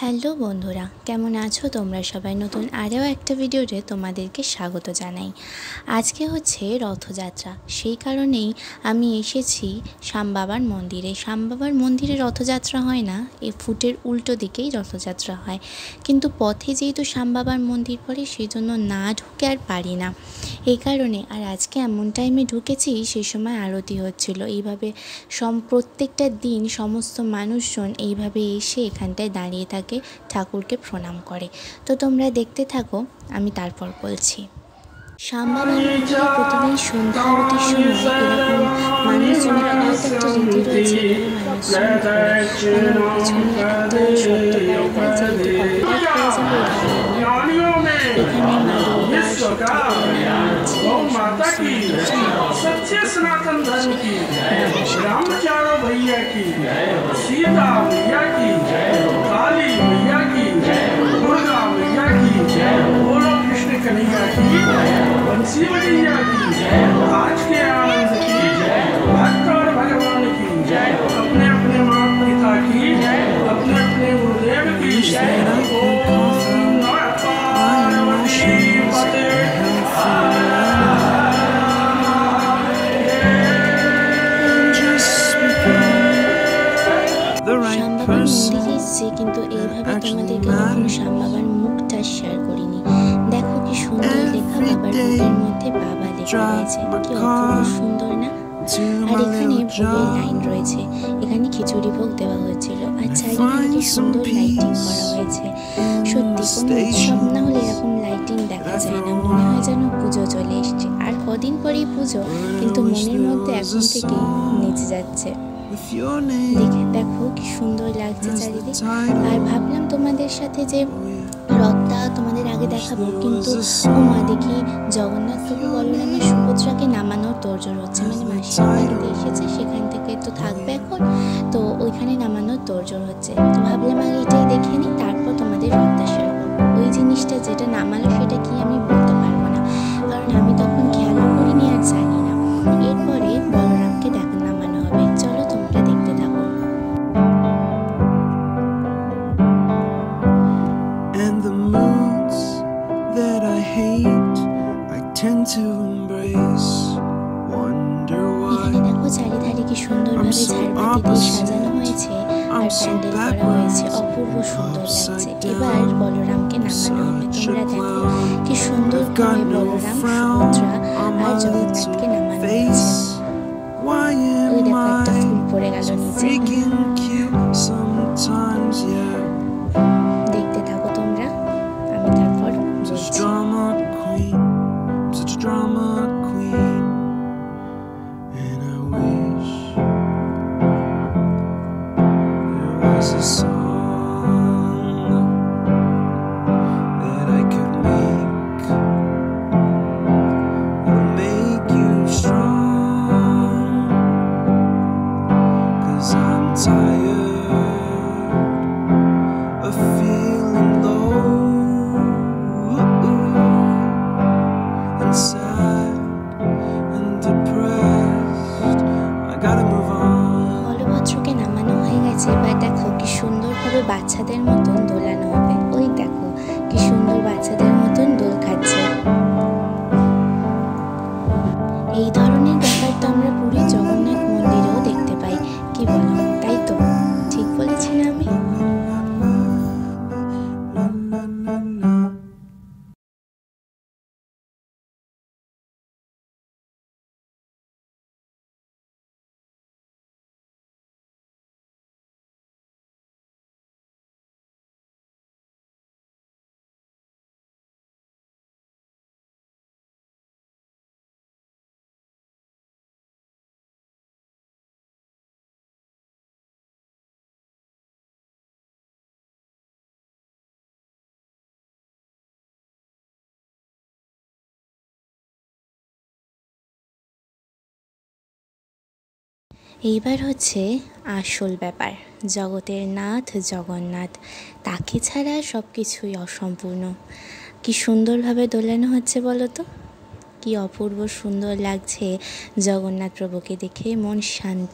Hello বন্ধুরা, কেমন আছো তোমরা সবাই? নতুন আরও একটা ভিডিওতে তোমাদেরকে স্বাগত জানাই। আজকে হচ্ছে রথযাত্রা, সেই কারণেই আমি এসেছি শ্যামবাবার মন্দিরে। শ্যামবাবার মন্দিরে রথযাত্রা হয় না, এই ফুটের উল্টো দিকেই রথযাত্রা হয়। কিন্তু পথে যেহেতু শ্যামবাবার মন্দির পড়ে, সেই জন্য না ঢুকে আর পারি না, এই কারণে। আর আজকে এমন টাইমে ঢুকেছি, সেই সময় আরতি হচ্ছিল। এইভাবে প্রত্যেকটা দিন সমস্ত মানুষজন এইভাবে এসে এখানটায় দাঁড়িয়ে থাকে, ঠাকুরকে প্রণাম করে। তো তোমরা দেখতে থাকো, আমি তারপর বলছি। শ্যামবাবার মন্দিরে প্রতিদিন সন্ধ্যা আরতির সময় এরকম মানুষজন, এখানে হয়তো একটা রীতি রয়েছে, এভাবে মানুষজন পিছনে একটা শব্দ করা হয়, যেহেতু কপিরাইট হয়ে যাবে এখানে মা দুর্গা आज के आनंद की भक्त और भगवान की अपने अपने माता पिता की अपने अपने गुरुदेव की ओम नमः पार्वती पते। শ্যামবাবার মন্দিরে এসছে, কিন্তু এইভাবে তোমাদেরকে কখনো শ্যামবাবার মুখটা শেয়ার করিনি। দেখো কি সুন্দর লেখা, বাবার বুকের মধ্যে বাবা লেখা রয়েছে, কি অপূর্ব সুন্দর না? আর এখানে ভোগের লাইন রয়েছে, এখানে খিচুড়ি ভোগ দেওয়া হয়েছিল, আর চারিদিকে কি সুন্দর লাইটিং করা হয়েছে। সত্যি কোনো উৎসব না হলে এরকম লাইটিং দেখা যায় না, মনে হয় যেন পুজো চলে এসছে। আর কদিন পরেই পুজো, কিন্তু মনের মধ্যে এখন থেকেই নেচে যাচ্ছে। দেখো কি সুন্দর লাগছে চারিদিক। আর ভাবলাম তোমাদের সাথে যে রথটা তোমাদের আগে দেখাবো, কিন্তু ও মা, দেখি জগন্নাথ প্রভু বলরামের সুভদ্রাকে নামানোর তোড়জোড় হচ্ছে। মানে মাসির বাড়িতে এসেছে, সেখান থেকে তো থাকবে এখন, তো ওইখানে নামানোর তোড়জোড় হচ্ছে। তো ভাবলাম আগে এটাই দেখে নিই, তারপর তোমাদের রথটা শেয়ার করবো। ওই জিনিসটা যেটা নামালো সেটা কি আমি বলতে পারবো না, কারণ আমি তখন খেয়ালও করিনি আর জানি না। এরপরে বলরামকে নামানো হবে, চলো তোমরা দেখতে থাকো। And the moods that I hate, I tend to embrace. Wonder এখানে why দেখো চারিধারে কি সুন্দরভাবে ঝাড়বাতি দিয়ে সাজানো হয়েছে, আর প্যান্ডেল করা হয়েছে, অপূর্ব সুন্দর লাগছে। এবার বলরামকে নামানো হবে, তোমরা দেখো কি সুন্দরভাবে বলরাম, সুভদ্রা আর জগন্নাথকে নামানো হয়েছে। why ওই am দেখো একটা I ফুল পড়ে গেল নিচে, freaking cute sometimes? Yeah, দেখতে থাকো তোমরা, আমি তারপর such বলছি। drama queen, such a drama queen, and I wish there was a song that I could make that'll make you strong, 'cause I'm tired of feeling low and sad and depressed. I gotta move on. বলভদ্রকে নামানো হয়ে গেছে, এবার দেখো কি সুন্দরভাবে বাচ্চাদের মতন দোলানো হবে। ওই দেখো কি সুন্দর বাচ্চাদের মতন দোল খাচ্ছে। এই ধরনের ব্যাপার তো আমরা পুরীর জগন্নাথ মন্দিরেও দেখতে পাই, কি বলো? তাই তো, ঠিক বলেছি না আমি? এইবার হচ্ছে আসল ব্যাপার, জগতের নাথ জগন্নাথ, তাকে ছাড়া সব কিছুই অসম্পূর্ণ। কি সুন্দরভাবে দোলানো হচ্ছে বলো তো, কি অপূর্ব সুন্দর লাগছে। জগন্নাথ প্রভুকে দেখে মন শান্তি